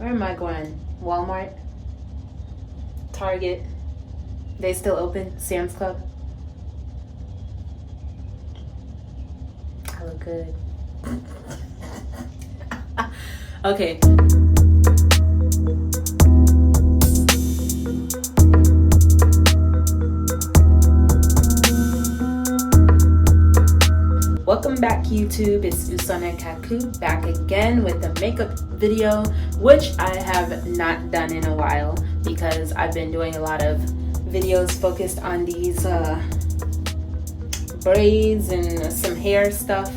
Where am I going? Walmart? Target? They still open? Sam's Club? I look good. Okay. Welcome back, YouTube. It's Usana Kaku back again with a makeup video, which I have not done in a while because I've been doing a lot of videos focused on these braids and some hair stuff,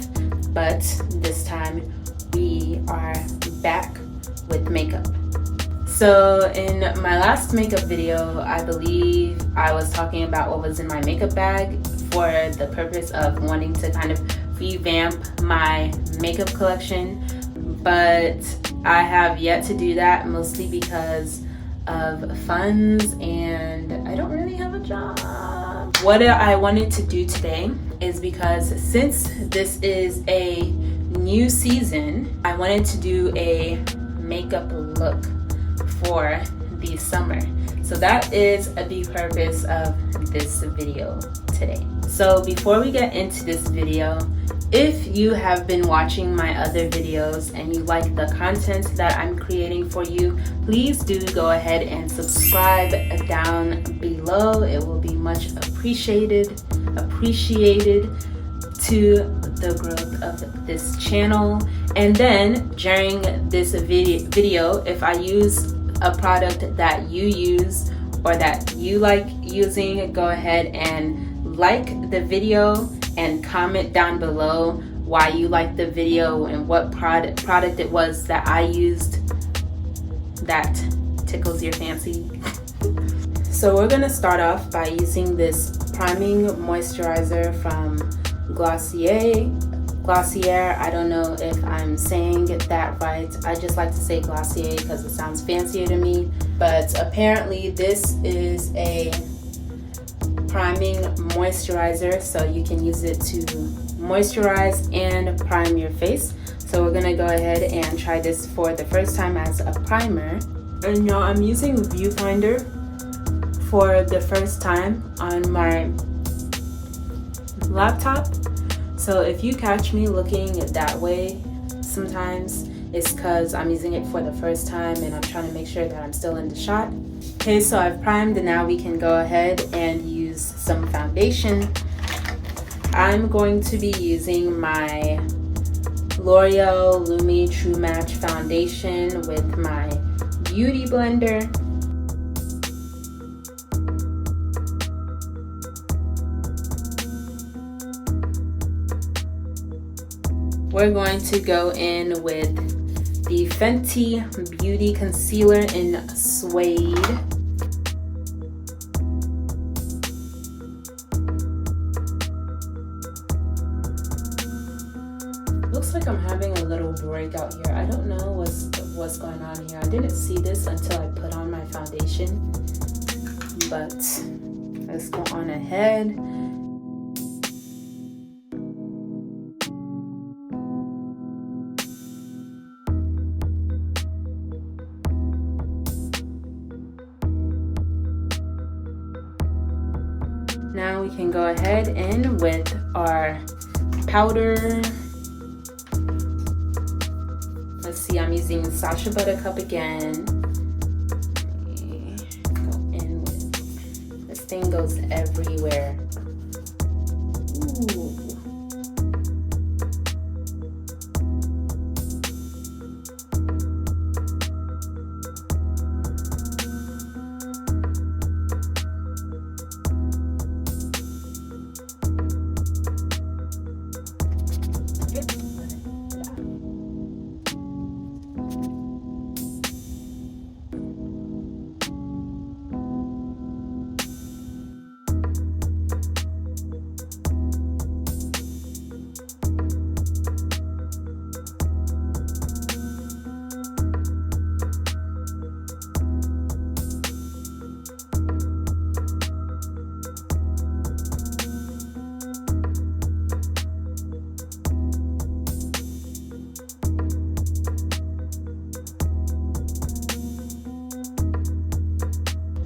but this time we are back with makeup. So in my last makeup video, I believe I was talking about what was in my makeup bag for the purpose of wanting to kind of revamp my makeup collection, but I have yet to do that, mostly because of funds and I don't really have a job. What I wanted to do today is, because since this is a new season, I wanted to do a makeup look for the summer. So that is the purpose of this video today. So before we get into this video, if you have been watching my other videos and you like the content that I'm creating for you, please do go ahead and subscribe down below. It will be much appreciated to the growth of this channel. And then during this video, if I use a product that you use or that you like using, go ahead and like the video and comment down below why you like the video and what product it was that I used that tickles your fancy. So we're gonna start off by using this priming moisturizer from Glossier. I don't know if I'm saying that right. I just like to say Glossier because it sounds fancier to me. But apparently this is a priming moisturizer, so you can use it to moisturize and prime your face. So we're gonna go ahead and try this for the first time as a primer. And now I'm using Viewfinder for the first time on my laptop. So if you catch me looking that way sometimes, it's because I'm using it for the first time and I'm trying to make sure that I'm still in the shot. Okay, so I've primed and now we can go ahead and use some foundation. I'm going to be using my L'Oreal Lumi True Match foundation with my Beauty Blender. We're going to go in with the Fenty Beauty Concealer in Suede. Looks like I'm having a little breakout here. I don't know what's going on here. I didn't see this until I put on my foundation, but let's go on ahead. Now we can go ahead and with our powder. Let's see, I'm using Sacha Buttercup again. Go in with, this thing goes everywhere. Ooh.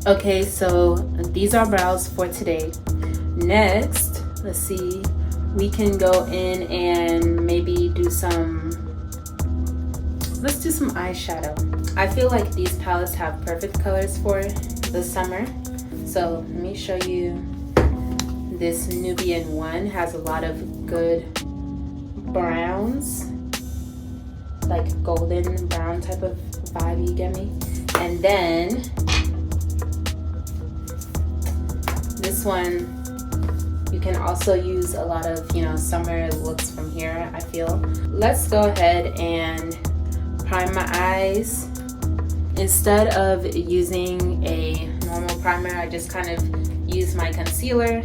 Okay, so these are brows for today. Next, let's see, we can go in and maybe do some, let's do some eyeshadow. I feel like these palettes have perfect colors for the summer. So let me show you. This Nubian one has a lot of good browns, like golden brown type of vibe, you get me? And then this one, you can also use a lot of, you know, summer looks from here, I feel. Let's go ahead and prime my eyes. Instead of using a normal primer, I just kind of use my concealer.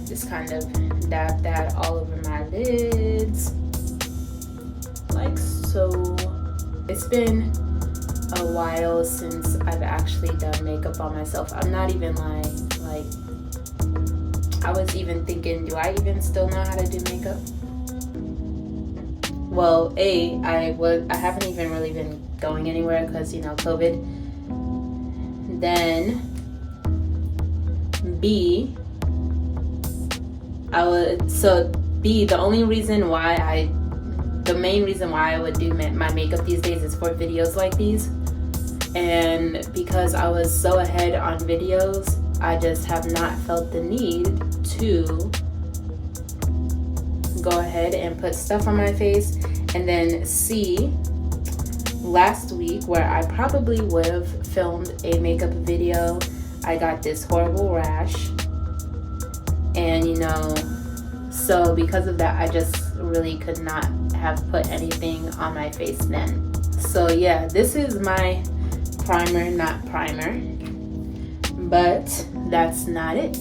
Just kind of dab that all over my lids, like so. It's been a while since I've actually done makeup on myself. I'm not even lying. Like, I was even thinking, do I even still know how to do makeup? Well, I haven't even really been going anywhere because, you know, COVID. Then B, the main reason why I would do my makeup these days is for videos like these. And because I was so ahead on videos, I just have not felt the need to go ahead and put stuff on my face. And then C, last week, where I probably would have filmed a makeup video, I got this horrible rash. And, you know, so because of that, I just really could not have put anything on my face then. So yeah, this is my primer, not primer, but that's not it.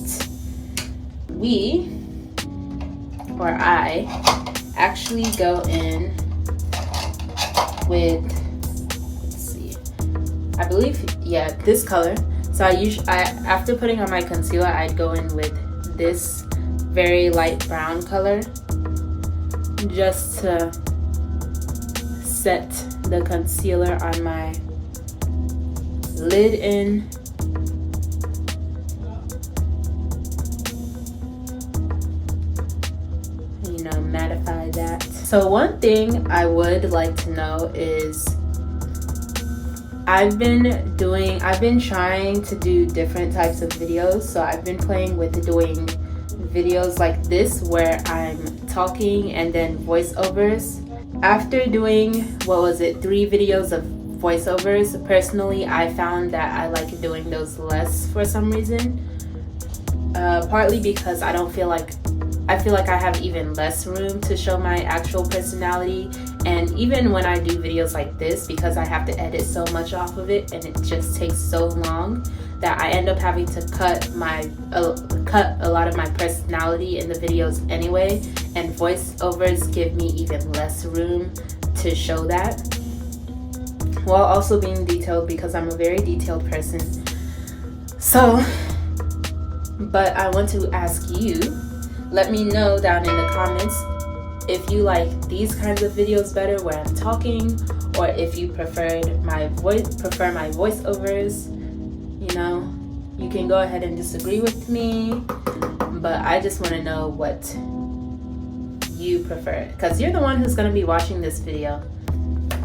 I actually go in with, let's see, I believe, yeah, this color. So after putting on my concealer, I'd go in with this very light brown color just to set the concealer on my lid in. You know, mattify that. So one thing I would like to know is I've been trying to do different types of videos. So I've been playing with doing videos like this where I'm talking and then voiceovers. After doing, 3 videos of voiceovers, personally I found that I like doing those less for some reason. Partly because I feel like I have even less room to show my actual personality. And even when I do videos like this, because I have to edit so much off of it and it just takes so long, that I end up having to cut a lot of my personality in the videos anyway, and voiceovers give me even less room to show that, while also being detailed, because I'm a very detailed person. So, but I want to ask you, let me know down in the comments if you like these kinds of videos better where I'm talking, or if you prefer my voiceovers. You know, you can go ahead and disagree with me, but I just want to know what you prefer, because you're the one who's going to be watching this video.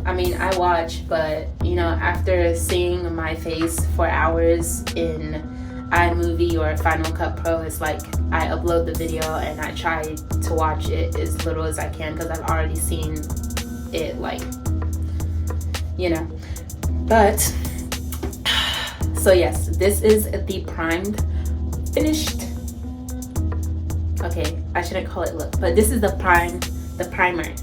I mean, I watch, but you know, after seeing my face for hours in iMovie or Final Cut Pro, it's like I upload the video and I try to watch it as little as I can because I've already seen it, like, you know. But so yes, this is the primed, finished, okay, I shouldn't call it look, but this is the primer.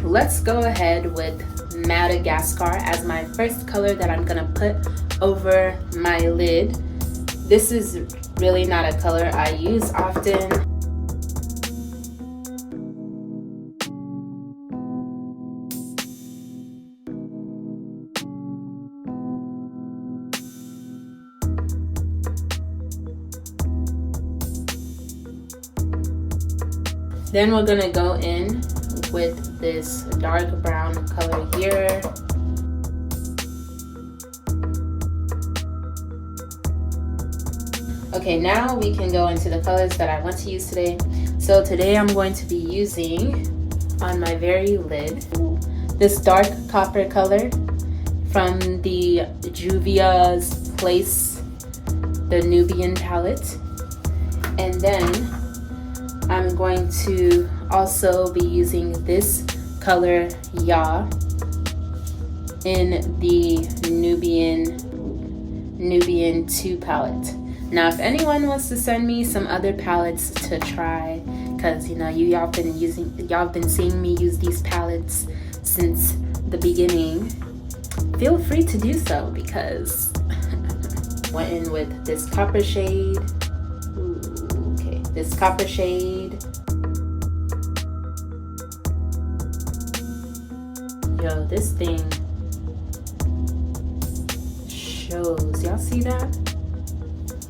Let's go ahead with Madagascar as my first color that I'm gonna put over my lid. This is really not a color I use often. Then we're gonna go in with this dark brown color here. Okay, now we can go into the colors that I want to use today. So today I'm going to be using on my very lid this dark copper color from the Juvia's Place, the Nubian palette. And then I'm going to also be using this color Ya in the Nubian 2 palette. Now if anyone wants to send me some other palettes to try, because you know y'all been seeing me use these palettes since the beginning, feel free to do so, because went in with this copper shade. Ooh, okay, this copper shade. Yo, this thing shows. Y'all see that?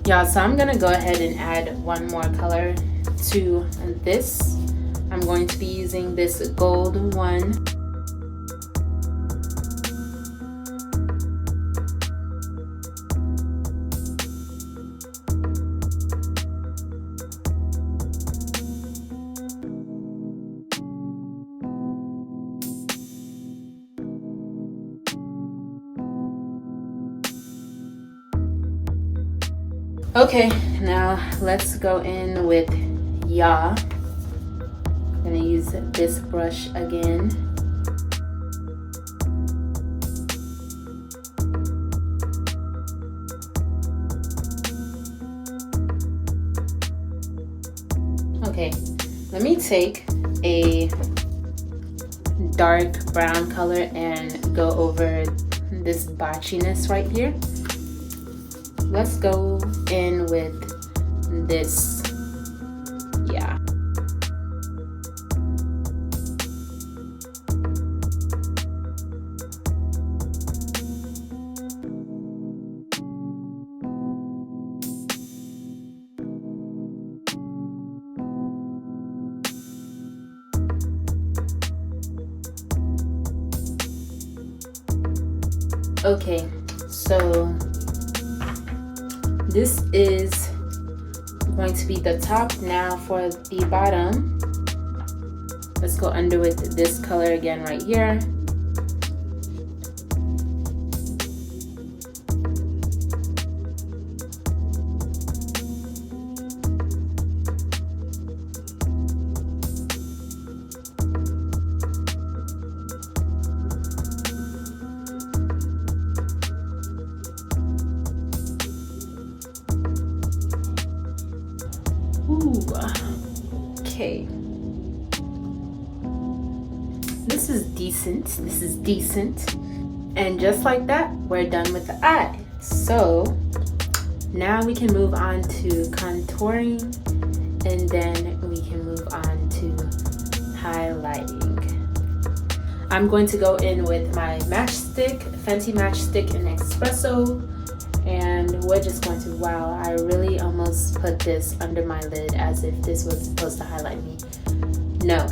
Yeah, so I'm gonna go ahead and add one more color to this. I'm going to be using this gold one. Okay, now let's go in with Ya. I'm gonna use this brush again. Okay, let me take a dark brown color and go over this botchiness right here. Let's go in with this, yeah. Okay, so this is going to be the top. Now for the bottom, let's go under with this color again right here. Ooh, okay. This is decent. This is decent. And just like that, we're done with the eye. So now we can move on to contouring, and then we can move on to highlighting. I'm going to go in with my matchstick, Fenty matchstick in Espresso. And we're just going to, wow, I really almost put this under my lid as if this was supposed to highlight me. No.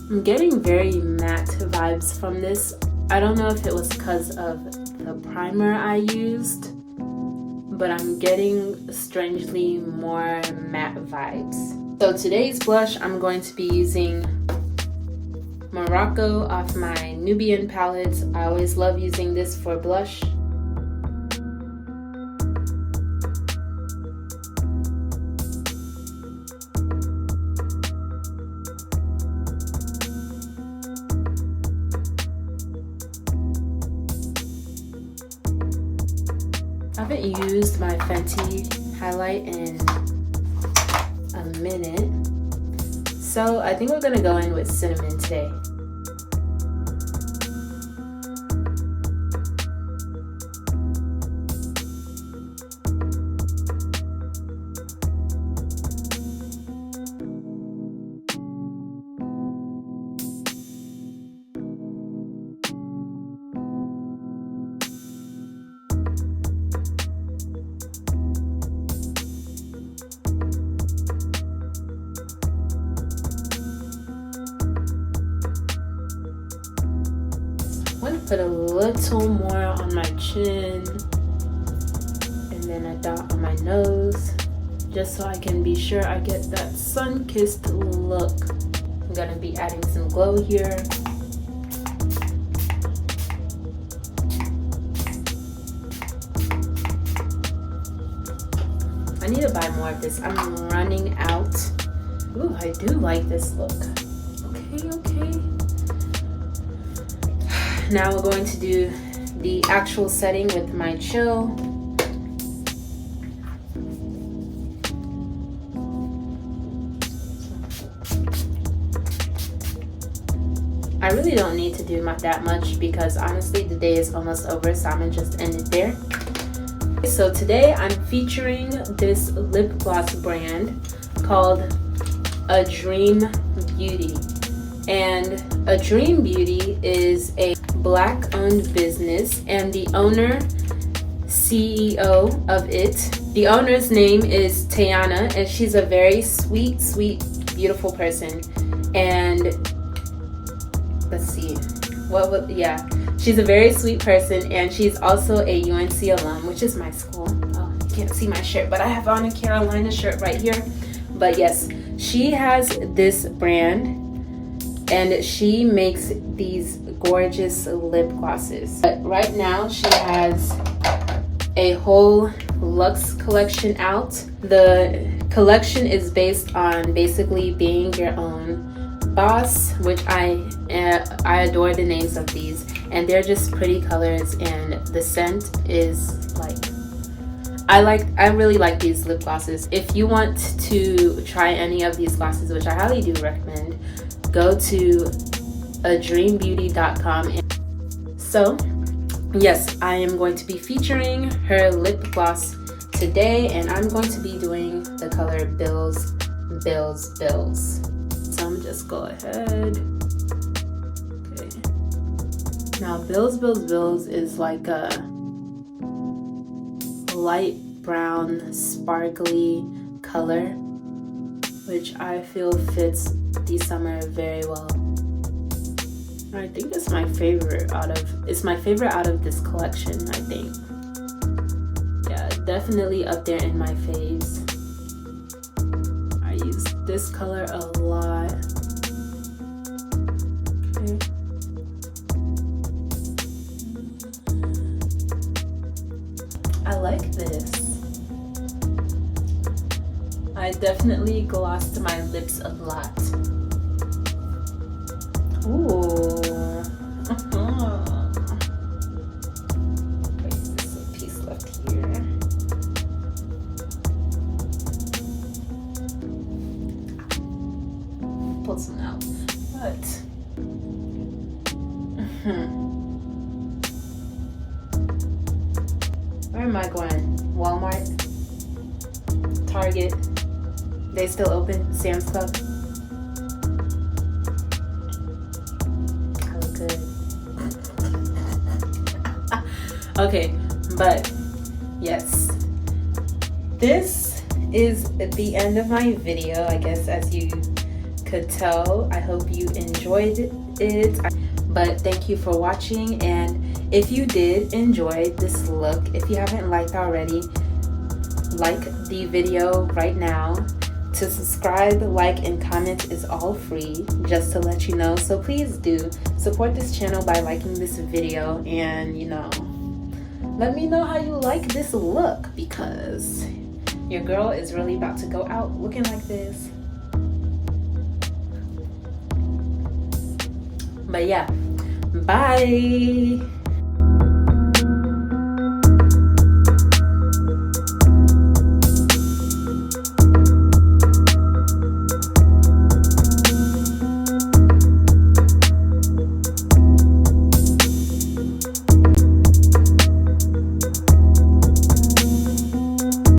I'm getting very matte vibes from this. I don't know if it was because of the primer I used, but I'm getting strangely more matte vibes. So today's blush, I'm going to be using Morocco off my Nubian palette. I always love using this for blush. I haven't used my Fenty highlight in a minute, so I think we're gonna go in with cinnamon today. put a little more on my chin and then a dot on my nose, just so I can be sure I get that sun-kissed look. I'm gonna be adding some glow here. I need to buy more of this. I'm running out. Ooh, I do like this look. Okay. Now we're going to do the actual setting with my Chill. I really don't need to do that much because honestly the day is almost over, so I'm gonna just end it there. So today I'm featuring this lip gloss brand called A Dream Beauty. And A Dream Beauty is a Black owned business, and the owner, CEO of it, the owner's name is Tayana, and she's a very sweet, beautiful person. And let's see, she's a very sweet person, and she's also a UNC alum, which is my school. Oh, you can't see my shirt, but I have on a Carolina shirt right here. But yes, she has this brand, and she makes these gorgeous lip glosses. But right now she has a whole luxe collection out. The collection is based on basically being your own boss, which I adore the names of these, and they're just pretty colors, and the scent is like, I really like these lip glosses. If you want to try any of these glosses, which I highly do recommend, go to adreambeauty.com. So yes, I am going to be featuring her lip gloss today, and I'm going to be doing the color Bills. So I'm just go ahead. Okay. Now Bills is like a light brown sparkly color, which I feel fits the summer very well. I think it's my favorite out of this collection, I think. Yeah, definitely up there in my faves. I use this color a lot. Okay. I like this. I definitely glossed my lips a lot. Ooh. Wait, there's a piece left here. Pull some out. But where am I going? Walmart? Target? They still open? Sam's Club? Okay, but yes, this is the end of my video, I guess, as you could tell. I hope you enjoyed it, but thank you for watching. And if you did enjoy this look, if you haven't liked already, like the video right now. To subscribe, like, and comment is all free, just to let you know. So please do support this channel by liking this video, and let me know how you like this look, because your girl is really about to go out looking like this. But yeah, bye.